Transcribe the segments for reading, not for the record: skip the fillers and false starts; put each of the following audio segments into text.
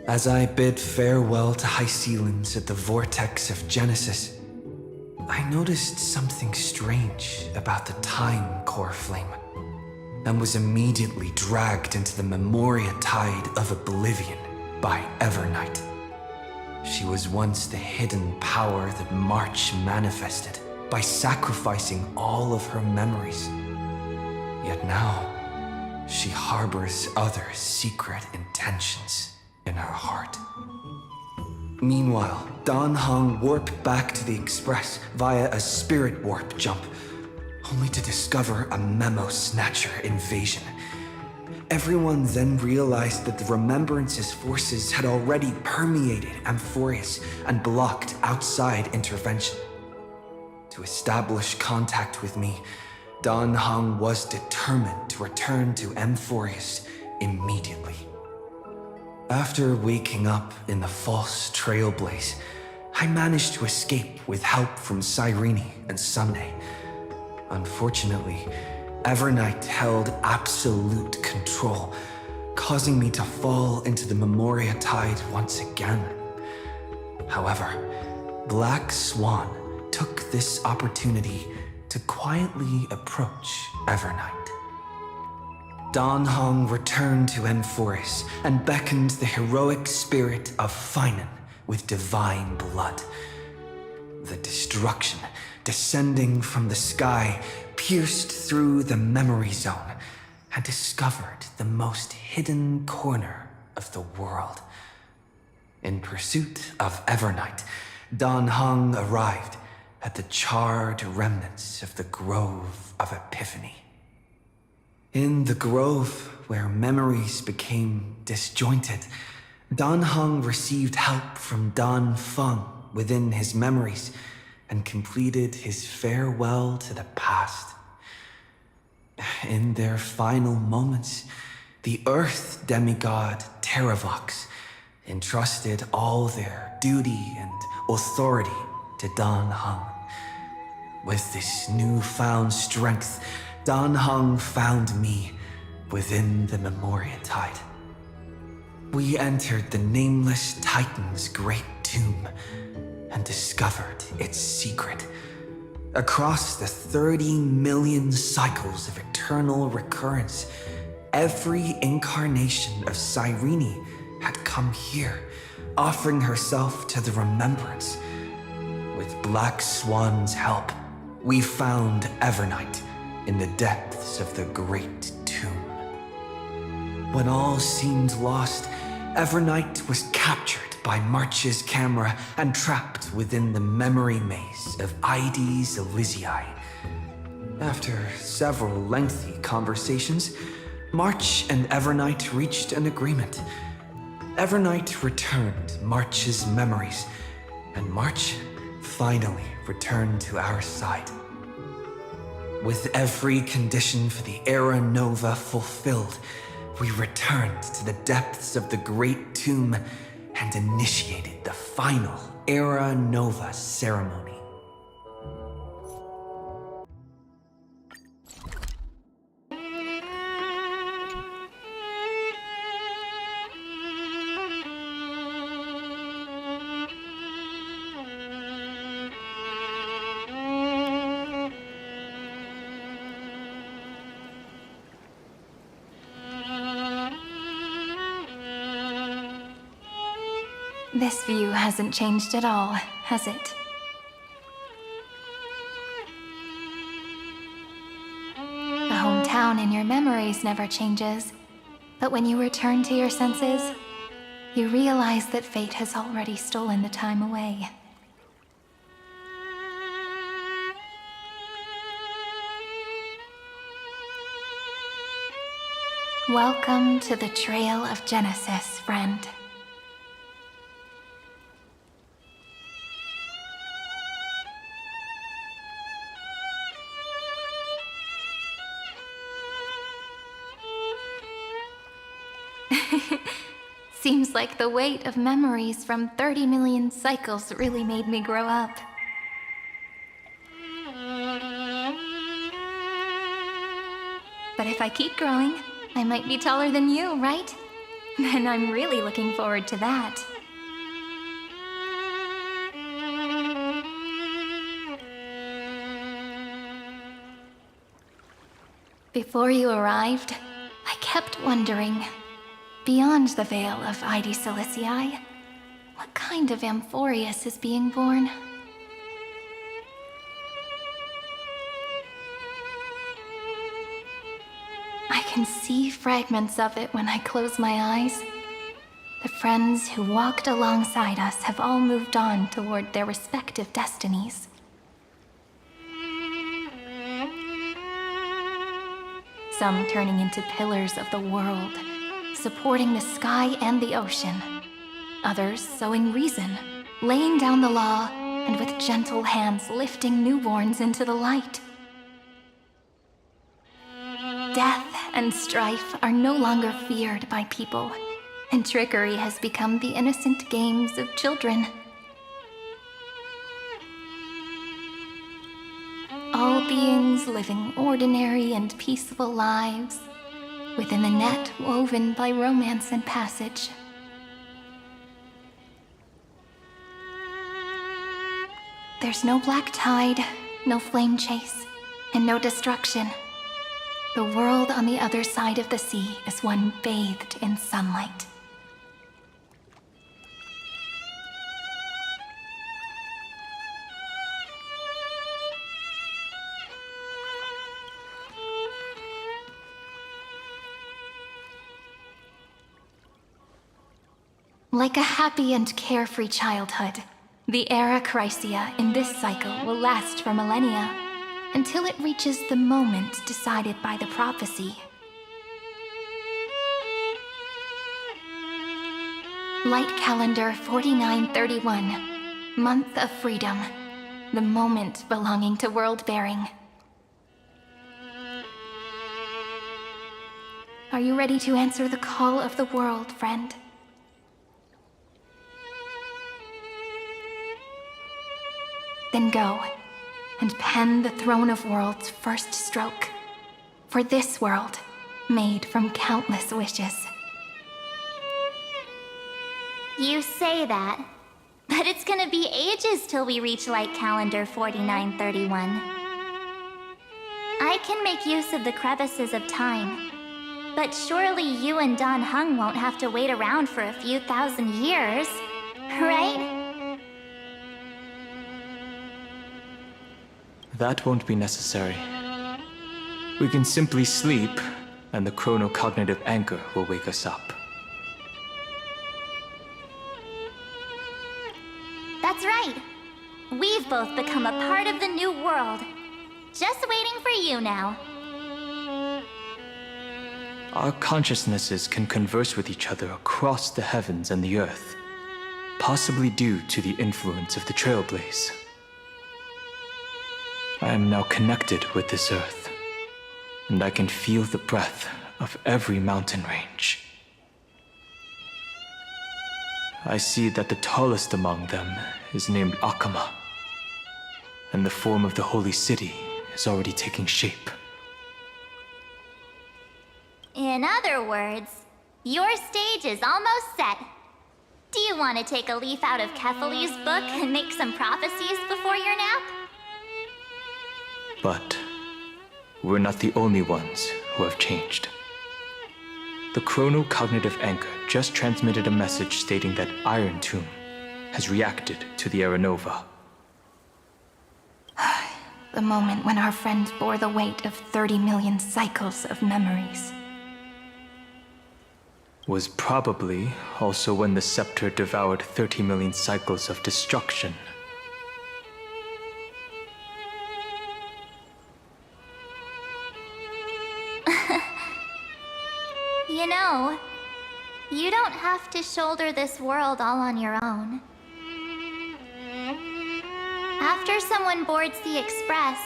As I bid farewell to high ceilings at the vortex of Genesis, I noticed something strange about the time core flame, and was immediately dragged into the Memoria tide of oblivion by Evernight. She was once the hidden power that March manifested by sacrificing all of her memories. Yet now, she harbors other secret intentions in her heart. Meanwhile, Dan Heng warped back to the Express via a spirit warp jump, only to discover a memo snatcher invasion. Everyone then realized that the Remembrance's forces had already permeated Amphoreus and blocked outside intervention. To establish contact with me, Dan Heng was determined to return to Amphoreus immediately. After waking up in the false trailblaze, I managed to escape with help from Cyrene and Sunday. Unfortunately, Evernight held absolute control, causing me to fall into the Memoria tide once again. However, Black Swan took this opportunity to quietly approach Evernight. Dan Heng returned to Amphoreus and beckoned the heroic spirit of Finan with divine blood. The destruction descending from the sky pierced through the memory zone and discovered the most hidden corner of the world. In pursuit of Evernight, Dan Heng arrived at the charred remnants of the Grove of Epiphany. In the grove, where memories became disjointed, Dan Heng received help from Dan Feng within his memories and completed his farewell to the past. In their final moments, the Earth demigod Terravox entrusted all their duty and authority to Dan Heng. With this newfound strength, Dan Heng found me within the Memoria tide. We entered the Nameless Titan's great tomb and discovered its secret. Across the 30 million cycles of eternal recurrence, every incarnation of Cyrene had come here, offering herself to the Remembrance. With Black Swan's help, we found Evernight in the depths of the Great Tomb. When all seemed lost, Evernight was captured by March's camera and trapped within the memory maze of Ides Elysiae. After several lengthy conversations, March and Evernight reached an agreement. Evernight returned March's memories, and March finally returned to our side. With every condition for the Era Nova fulfilled, we returned to the depths of the Great Tomb and initiated the final Era Nova ceremony. This view hasn't changed at all, has it? The hometown in your memories never changes, but when you return to your senses, you realize that fate has already stolen the time away. Welcome to the Trail of Genesis, friend. Seems like the weight of memories from 30 million cycles really made me grow up. But if I keep growing, I might be taller than you, right? Then I'm really looking forward to that. Before you arrived, I kept wondering, beyond the veil of Id Silicii, what kind of Amphoreus is being born? I can see fragments of it when I close my eyes. The friends who walked alongside us have all moved on toward their respective destinies. Some turning into pillars of the world, supporting the sky and the ocean. Others sowing reason, laying down the law, and with gentle hands lifting newborns into the light. Death and strife are no longer feared by people, and trickery has become the innocent games of children. All beings living ordinary and peaceful lives, within the net woven by romance and passage. There's no black tide, no flame chase, and no destruction. The world on the other side of the sea is one bathed in sunlight. Like a happy and carefree childhood, the era Chrysia in this cycle will last for millennia, until it reaches the moment decided by the prophecy. Light calendar 4931, month of freedom, the moment belonging to world-bearing. Are you ready to answer the call of the world, friend? Then go, and pen the Throne of Worlds' first stroke. For this world, made from countless wishes. You say that, but it's gonna be ages till we reach Light Calendar 4931. I can make use of the crevices of time, but surely you and Don Hung won't have to wait around for a few thousand years, right? That won't be necessary. We can simply sleep, and the chronocognitive anchor will wake us up. That's right. We've both become a part of the new world. Just waiting for you now. Our consciousnesses can converse with each other across the heavens and the earth, possibly due to the influence of the Trailblaze. I am now connected with this earth, and I can feel the breath of every mountain range. I see that the tallest among them is named Akama, and the form of the holy city is already taking shape. In other words, your stage is almost set. Do you want to take a leaf out of Kefali's book and make some prophecies before your nap? But we're not the only ones who have changed. The chronocognitive anchor just transmitted a message stating that Iron Tomb has reacted to the Era Nova. The moment when our friend bore the weight of 30 million cycles of memories. Was probably also when the scepter devoured 30 million cycles of destruction. You know, you don't have to shoulder this world all on your own. After someone boards the Express,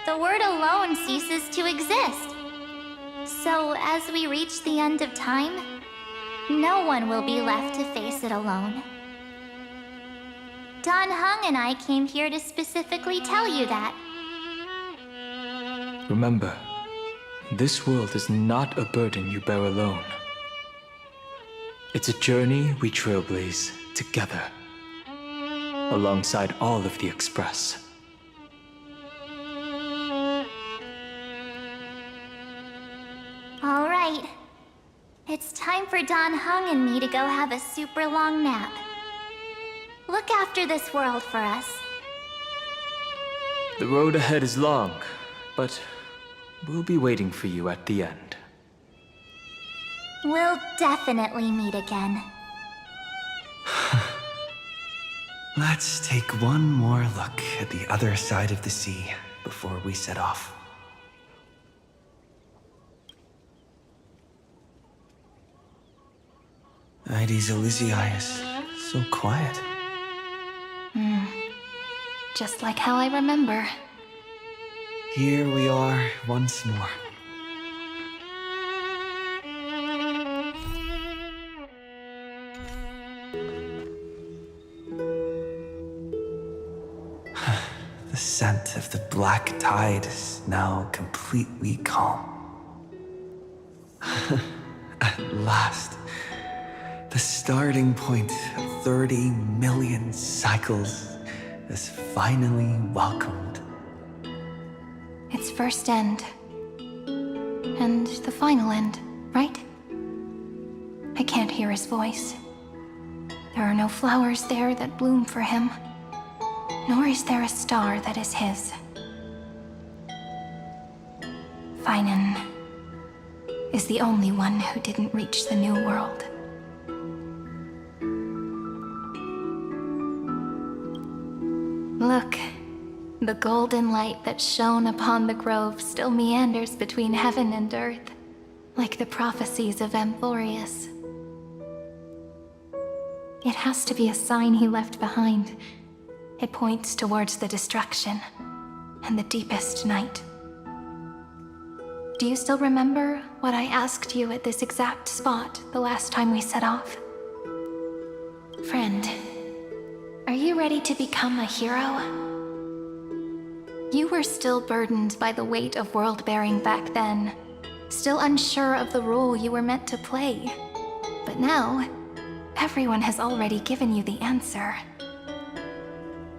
the word alone ceases to exist. So as we reach the end of time, no one will be left to face it alone. Don Hung and I came here to specifically tell you that. Remember, this world is not a burden you bear alone. It's a journey we trailblaze together, alongside all of the Express. All right. It's time for Don Hung and me to go have a super long nap. Look after this world for us. The road ahead is long, but we'll be waiting for you at the end. We'll definitely meet again. Let's take one more look at the other side of the sea before we set off. Ides Elysiae is so quiet. Just like how I remember. Here we are once more. The scent of the black tide is now completely calm. At last, the starting point of 30 million cycles is finally welcomed. Its first end. And the final end, right? I can't hear his voice. There are no flowers there that bloom for him. Nor is there a star that is his. Finan is the only one who didn't reach the new world. Look, the golden light that shone upon the grove still meanders between heaven and earth, like the prophecies of Amphoreus. It has to be a sign he left behind. It points towards the destruction and the deepest night. Do you still remember what I asked you at this exact spot the last time we set off? Friend, are you ready to become a hero? You were still burdened by the weight of world-bearing back then, still unsure of the role you were meant to play. But now, everyone has already given you the answer.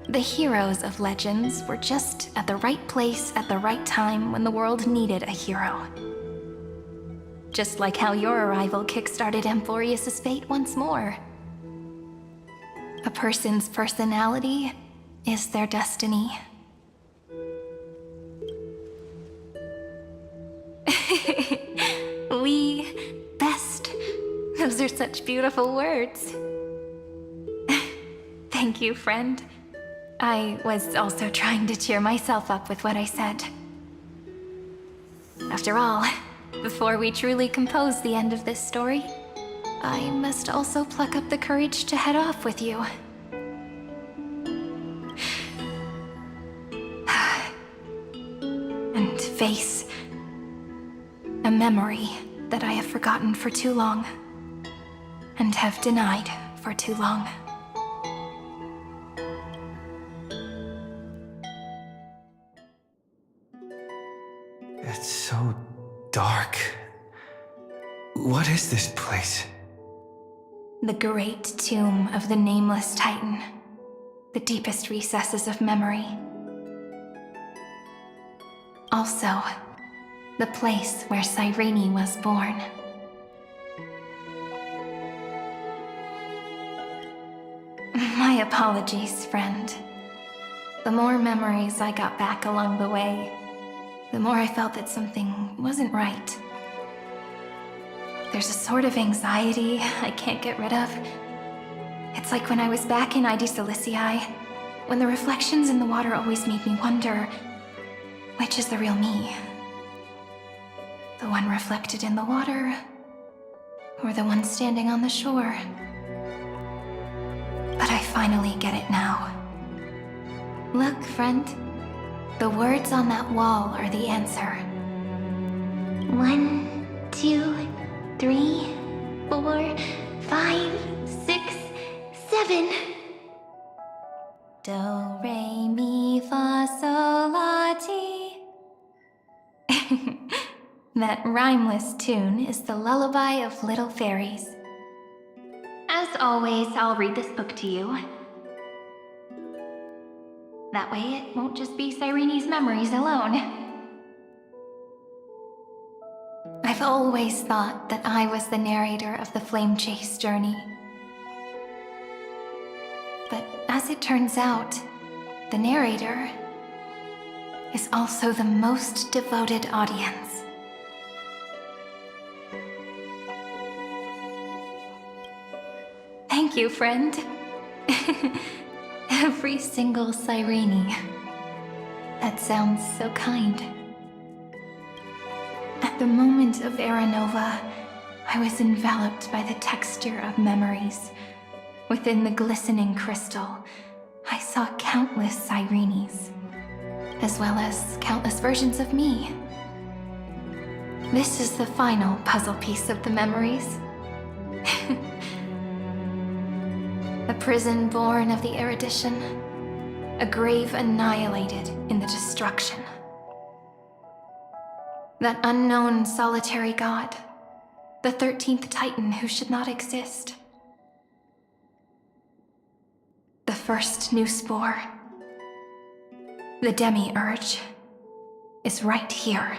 The heroes of legends were just at the right place at the right time when the world needed a hero. Just like how your arrival kickstarted Amphoreus' fate once more. A person's personality is their destiny. We best. Those are such beautiful words. Thank you, friend. I was also trying to cheer myself up with what I said. After all, before we truly compose the end of this story, I must also pluck up the courage to head off with you. And face a memory that I have forgotten for too long, and have denied for too long. It's so dark. What is this place? The great tomb of the nameless Titan. The deepest recesses of memory. Also, the place where Cyrene was born. My apologies, friend. The more memories I got back along the way, the more I felt that something wasn't right. There's a sort of anxiety I can't get rid of. It's like when I was back in Ides Elysiae, when the reflections in the water always made me wonder, which is the real me? The one reflected in the water, or the one standing on the shore? But I finally get it now. Look, friend. The words on that wall are the answer. 1, 2, 3, 4, 5, 6, 7. Do, re, mi, fa, sol, la, ti. That rhymeless tune is the lullaby of little fairies. As always, I'll read this book to you. That way it won't just be Cyrene's memories alone. I've always thought that I was the narrator of the Flame Chase journey. But as it turns out, the narrator is also the most devoted audience. Thank you, friend. Every single Cyrene. That sounds so kind. At the moment of Aranova, I was enveloped by the texture of memories. Within the glistening crystal, I saw countless Cyrenes, as well as countless versions of me. This is the final puzzle piece of the memories. A prison born of the erudition, a grave annihilated in the destruction. That unknown solitary god, the 13th Titan who should not exist. The first new spore, the demiurge, is right here.